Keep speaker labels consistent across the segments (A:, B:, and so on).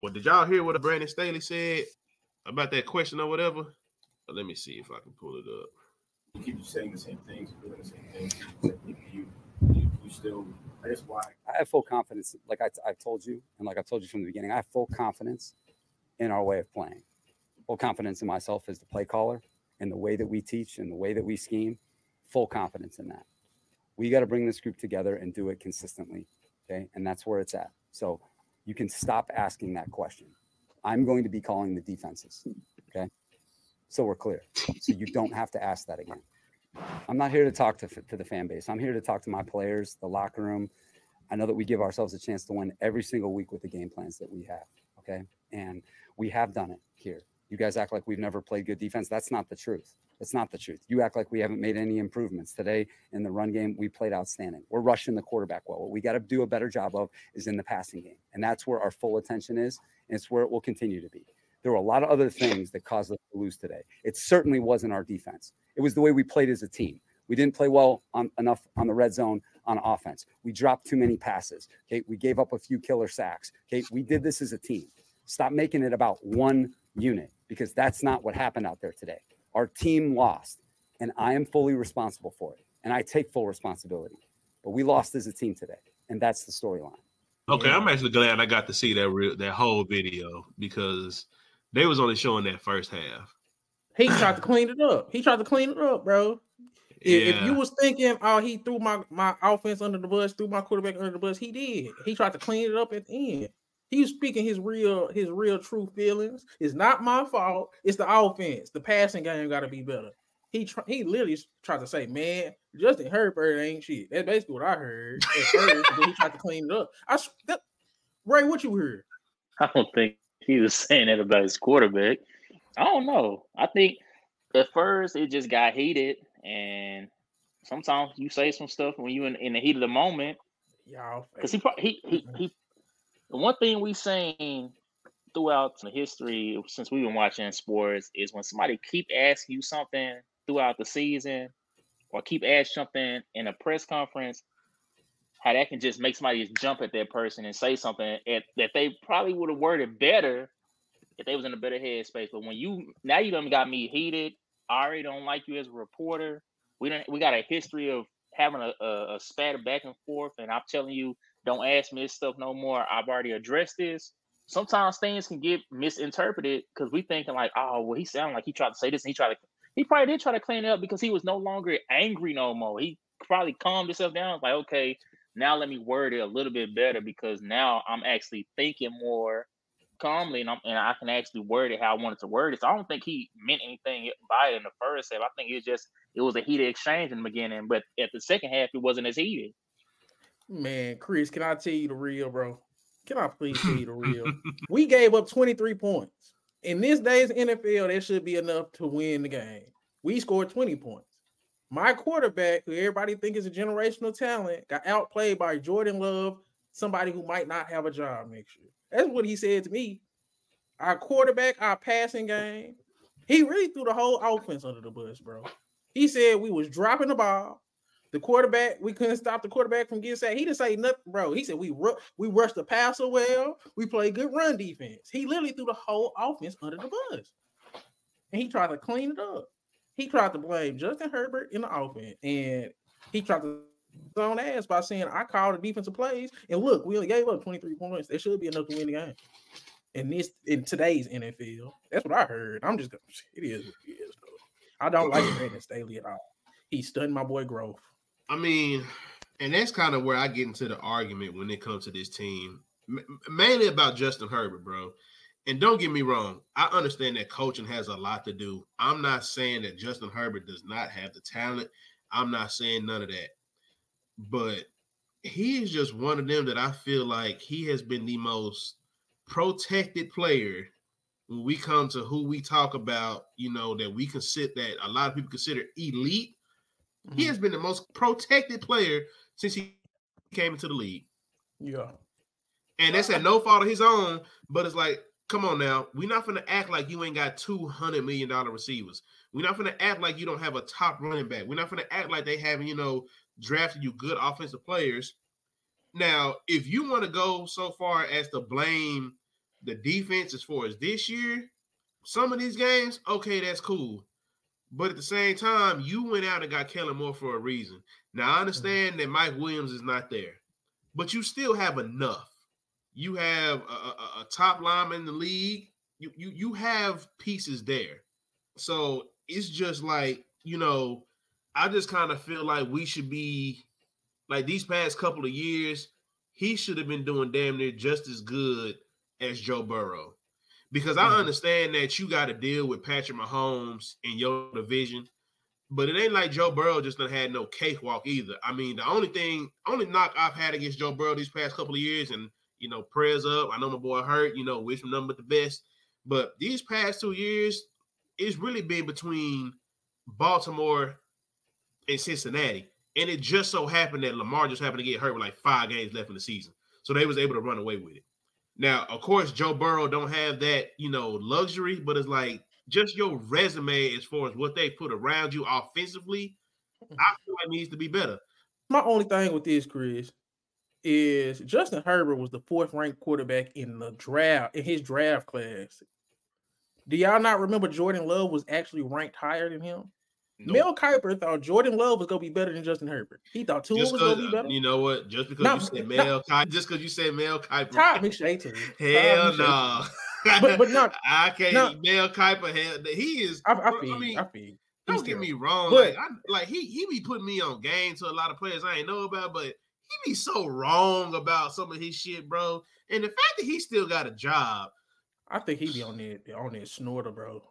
A: Well, did y'all hear what Brandon Staley said about that question or whatever? Let me see if I can pull it up.
B: You keep saying the same things, doing the same things. You still. That's why
C: I have full confidence. Like I've told you, and like I've told you from the beginning, I have full confidence in our way of playing. Full confidence in myself as the play caller and the way that we teach and the way that we scheme. Full confidence in that. We got to bring this group together and do it consistently. Okay. And that's where it's at. So you can stop asking that question. I'm going to be calling the defenses. Okay. So we're clear. So you don't have to ask that again. I'm not here to talk to the fan base. I'm here to talk to my players, the locker room. I know that we give ourselves a chance to win every single week with the game plans that we have. Okay. And we have done it here. You guys act like we've never played good defense. That's not the truth. That's not the truth. You act like we haven't made any improvements. Today in the run game, we played outstanding. We're rushing the quarterback well. What we got to do a better job of is in the passing game. And that's where our full attention is. And it's where it will continue to be. There were a lot of other things that caused us to lose today. It certainly wasn't our defense. It was the way we played as a team. We didn't play well enough on the red zone on offense. We dropped too many passes. Okay, we gave up a few killer sacks. Okay, we did this as a team. Stop making it about one unit, because that's not what happened out there today. Our team lost, and I am fully responsible for it, and I take full responsibility. But we lost as a team today, and that's the storyline.
A: Okay, I'm actually glad I got to see that whole video, because they was only showing that first half.
D: He tried to clean it up. He tried to clean it up, bro. If you was thinking, oh, he threw my offense under the bus, threw my quarterback under the bus, he did. He tried to clean it up at the end. He was speaking his real true feelings. It's not my fault. It's the offense. The passing game got to be better. He literally tried to say, man, Justin Herbert ain't shit. That's basically what I heard at first. Then he tried to clean it up. Ray, what you heard?
E: I don't think he was saying that about his quarterback. I don't know. I think at first it just got heated, and sometimes you say some stuff when you in the heat of the moment.
D: Y'all,
E: because he. The one thing we seen throughout the history since we've been watching sports is when somebody keep asking you something throughout the season, or keep asking something in a press conference, how that can just make somebody just jump at that person and say something that they probably would have worded better if they was in a better headspace. But when you done got me heated, I already don't like you as a reporter. We got a history of having a spat back and forth, and I'm telling you, don't ask me this stuff no more. I've already addressed this. Sometimes things can get misinterpreted because we thinking like, oh, well, he sounded like he tried to say this, and he probably did try to clean it up because he was no longer angry no more. He probably calmed himself down, like, okay, now let me word it a little bit better, because now I'm actually thinking more calmly, and I can actually word it how I wanted to word it. So I don't think he meant anything by it in the first half. I think it was a heated exchange in the beginning, but at the second half, it wasn't as heated.
D: Man, Chris, can I tell you the real, bro? Can I please tell you the real? We gave up 23 points. In this day's NFL, that should be enough to win the game. We scored 20 points. My quarterback, who everybody think is a generational talent, got outplayed by Jordan Love, somebody who might not have a job next year. That's what he said to me. Our quarterback, our passing game, he really threw the whole offense under the bus, bro. He said we was dropping the ball. The quarterback, we couldn't stop the quarterback from getting sacked. He didn't say nothing, bro. He said we rushed the passer well. We played good run defense. He literally threw the whole offense under the bus. And he tried to clean it up. He tried to blame Justin Herbert in the offense. And he tried to own ass by saying, I called the defensive plays. And look, we only gave up 23 points. There should be enough to win the game. In today's NFL. That's what I heard. I'm just going to say it is what it is, though. I don't like Brandon Staley at all. He stunned my boy growth.
A: I mean, and that's kind of where I get into the argument when it comes to this team, mainly about Justin Herbert, bro. And don't get me wrong, I understand that coaching has a lot to do. I'm not saying that Justin Herbert does not have the talent. I'm not saying none of that. But he is just one of them that I feel like he has been the most protected player when we come to who we talk about, that we consider, that a lot of people consider elite. He has been the most protected player since he came into the league.
D: Yeah.
A: And that's at no fault of his own, but it's like, come on now. We're not going to act like you ain't got $200 million receivers. We're not going to act like you don't have a top running back. We're not going to act like they haven't, drafted you good offensive players. Now, if you want to go so far as to blame the defense as far as this year, some of these games, okay, that's cool. But at the same time, you went out and got Kellen Moore for a reason. Now, I understand that Mike Williams is not there, but you still have enough. You have a top lineman in the league. You have pieces there. So it's just like, I just kind of feel like we should be like these past couple of years, he should have been doing damn near just as good as Joe Burrow. Because I understand that you got to deal with Patrick Mahomes in your division, but it ain't like Joe Burrow just done had no cakewalk either. I mean, the only knock I've had against Joe Burrow these past couple of years, and, prayers up. I know my boy hurt, wish him nothing but the best. But these past 2 years, it's really been between Baltimore and Cincinnati. And it just so happened that Lamar just happened to get hurt with like 5 games left in the season. So they was able to run away with it. Now, of course, Joe Burrow don't have that, luxury, but it's like just your resume as far as what they put around you offensively, I feel like needs to be better.
D: My only thing with this, Chris, is Justin Herbert was the 4th ranked quarterback in his draft class. Do y'all not remember Jordan Love was actually ranked higher than him? Nope. Mel Kiper thought Jordan Love was going to be better than Justin Herbert. He thought Tua was going to be better.
A: You know what? Just because you said Mel Kiper.
D: Todd McShay too.
A: Hell no.
D: But no.
A: I can't. No. Mel Kiper, he is. I feel. Don't get me wrong. But, he be putting me on game to a lot of players I ain't know about, but he be so wrong about some of his shit, bro. And the fact that he still got a job.
D: I think he be on that snorter, bro.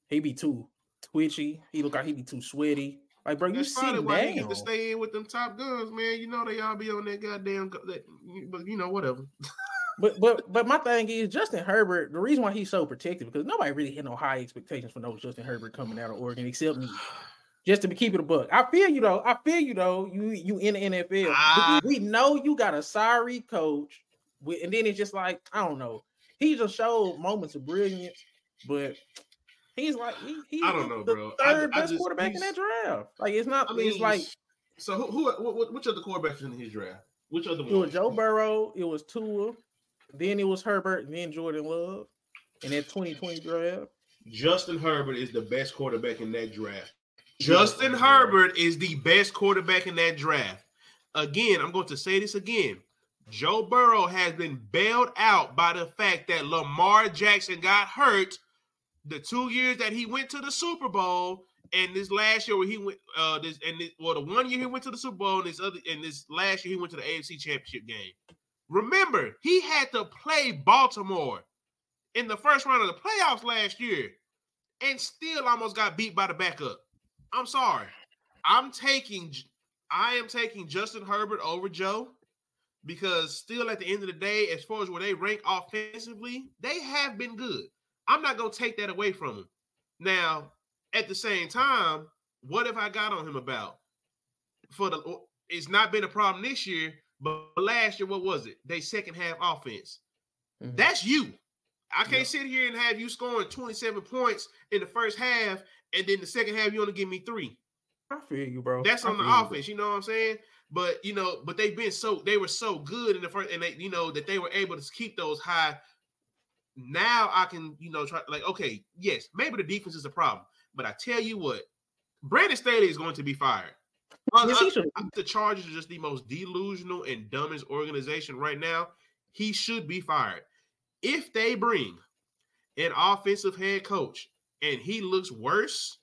D: He be too twitchy. He look like he be too sweaty. Like, bro, you sitting down. Why he get
A: to stay in with them top guns, man. They all be on that goddamn. But whatever.
D: but my thing is Justin Herbert. The reason why he's so protected because nobody really had no high expectations for no Justin Herbert coming out of Oregon except me. Just to keep it a buck. I feel you though. You in the NFL. But we know you got a sorry coach, and then it's just like I don't know. He just showed moments of brilliance, but. He's like I don't know, the bro. Third best quarterback in that draft. Like it's not. It's like
A: so. Which other quarterbacks in his draft? Which other one?
D: It was Joe Burrow. It was Tua. Then it was Herbert. And then Jordan Love. In that 2020 draft.
A: Justin Herbert is the best quarterback in that draft. Justin Herbert is the best quarterback in that draft. Again, I'm going to say this again. Joe Burrow has been bailed out by the fact that Lamar Jackson got hurt. The 2 years that he went to the Super Bowl, and this last year where he went, the 1 year he went to the Super Bowl, and this last year he went to the AFC Championship game. Remember, he had to play Baltimore in the first round of the playoffs last year, and still almost got beat by the backup. I'm sorry. I am taking Justin Herbert over Joe because still at the end of the day, as far as where they rank offensively, they have been good. I'm not going to take that away from him. Now, at the same time, what have I got on him about? It's not been a problem this year, but last year, what was it? They second half offense. Mm-hmm. That's you. I can't sit here and have you scoring 27 points in the first half, and then the second half, you only give me 3.
D: I feel you, bro.
A: That's on the offense, you know what I'm saying? But, but they were so good in the first, and they, that they were able to keep those high. Now I can, try okay, yes, maybe the defense is a problem, but I tell you what, Brandon Staley is going to be fired. The Chargers are just the most delusional and dumbest organization right now. He should be fired. If they bring an offensive head coach and he looks worse,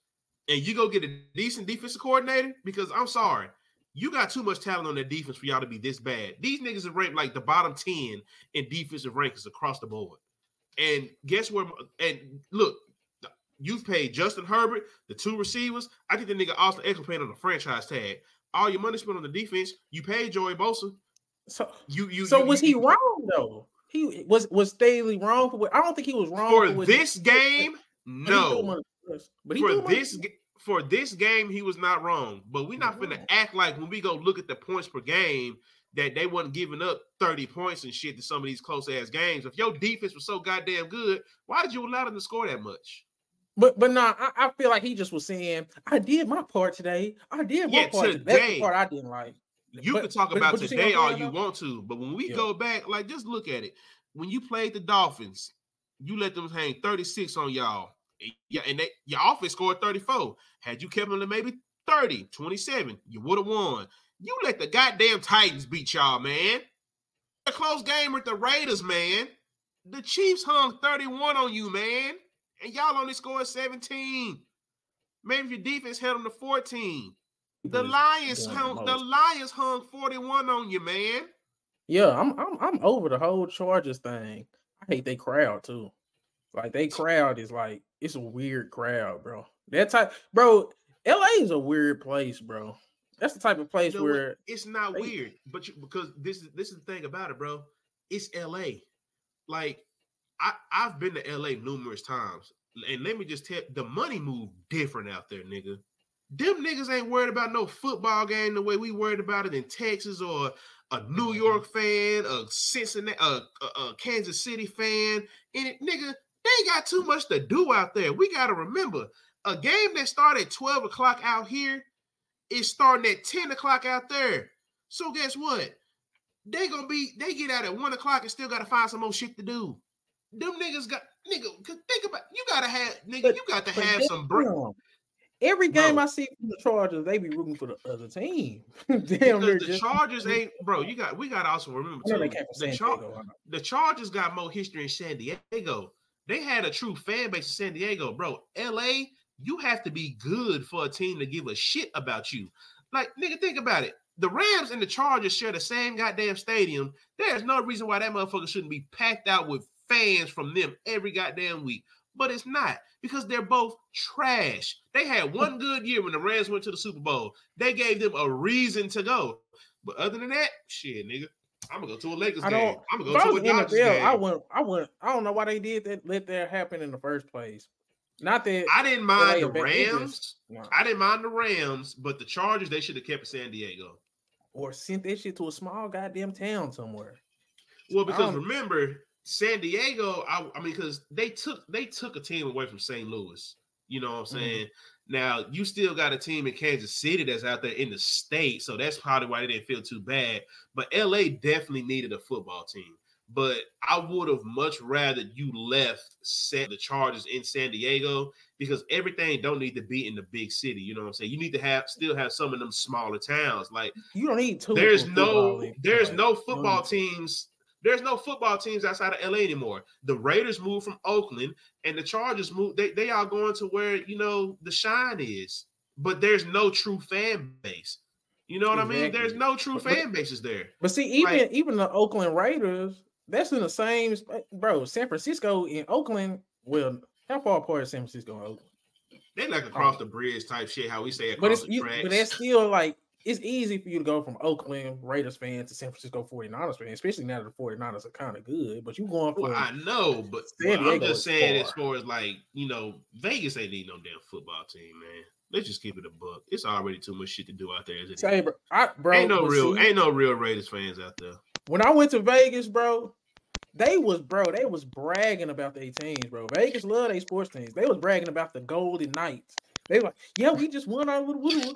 A: and you go get a decent defensive coordinator, because I'm sorry, you got too much talent on that defense for y'all to be this bad. These niggas are ranked like the bottom 10 in defensive rankings across the board. And guess where? And look, you've paid Justin Herbert, the 2 receivers. I think the nigga Austin Eckler paid on the franchise tag. All your money spent on the defense. You paid Joey Bosa.
D: So was he wrong though? He was Staley wrong for? I don't think he was wrong
A: for this game. No, for this game, he was not wrong. But we're not finna act like when we go look at the points per game that they wasn't giving up 30 points and shit to some of these close-ass games. If your defense was so goddamn good, why did you allow them to score that much?
D: But nah, I feel like he just was saying, I did my part today. I did my part today. That's the part I didn't like.
A: You can talk about today all you want to, but when we go back, just look at it. when you played the Dolphins, you let them hang 36 on y'all. Yeah, and your offense scored 34. Had you kept them to maybe 30, 27, you would have won. You let the goddamn Titans beat y'all, man. A close game with the Raiders, man. The Chiefs hung 31 on you, man. And y'all only scored 17. Maybe if your defense held them to 14. The Lions hung 41 on you, man.
D: Yeah, I'm over the whole Chargers thing. I hate they crowd too. Like they crowd is like it's a weird crowd, bro. That type, bro. LA is a weird place, bro. That's the type of place where
A: it's not weird, but because this is the thing about it, bro. It's LA. Like I've been to LA numerous times, and let me just tell the money move different out there, nigga. Them niggas ain't worried about no football game the way we worried about it in Texas or a New York fan, a Cincinnati, a Kansas City fan. And it, nigga, they ain't got too much to do out there. We got to remember, a game that started at 12 o'clock out here is starting at 10 o'clock out there. So guess what? They get out at 1 o'clock and still got to find some more shit to do. Them niggas think about, you got to have some break.
D: Every game I see from the Chargers, they be rooting for the other team.
A: Damn, because the Chargers ain't, bro. We got to also remember too. The Chargers got more history in San Diego. They had a true fan base in San Diego, bro. LA, you have to be good for a team to give a shit about you. Like, nigga, think about it. The Rams and the Chargers share the same goddamn stadium. There's no reason why that motherfucker shouldn't be packed out with fans from them every goddamn week. But it's not, because they're both trash. They had one good year when the Rams went to the Super Bowl. They gave them a reason to go. But other than that, shit, nigga, I'm gonna go to a Lakers game. I'm gonna go to a Dodgers game.
D: I don't know why they did that. Let that happen in the first place. Not that
A: I didn't mind the Rams. I didn't mind the Rams, but the Chargers, they should have kept San Diego
D: or sent that shit to a small goddamn town somewhere.
A: Well, because remember, San Diego, I mean, because they took a team away from St. Louis. You know what I'm saying? Mm-hmm. Now, you still got a team in Kansas City that's out there in the state, so that's probably why they didn't feel too bad. But LA definitely needed a football team. But I would have much rather you left the Chargers in San Diego, because everything don't need to be in the big city. You know what I'm saying? You need to still have some of them smaller towns. Like, you don't need two. There's no football teams. There's no football teams outside of LA anymore. The Raiders moved from Oakland, and the Chargers moved. They are going to where, you know, the shine is. But there's no true fan base. You know what I mean? There's no true fan bases there.
D: But see, even the Oakland Raiders, that's in the same, bro. San Francisco and Oakland. Well, how far apart is San Francisco and Oakland?
A: They like across the bridge type shit. How we say across the tracks.
D: But that's still like, it's easy for you to go from Oakland Raiders fan to San Francisco 49ers fan, especially now that the 49ers are kind of good. But you going for
A: I know, but I'm just saying, as far as like, you know, Vegas ain't need no damn football team, man. Let's just keep it a buck. It's already too much shit to do out there. Ain't no real Raiders fans out there.
D: When I went to Vegas, bro, they was bragging about their teams, bro. Vegas love their sports teams. They was bragging about the Golden Knights. They were like, yeah, we just won our little.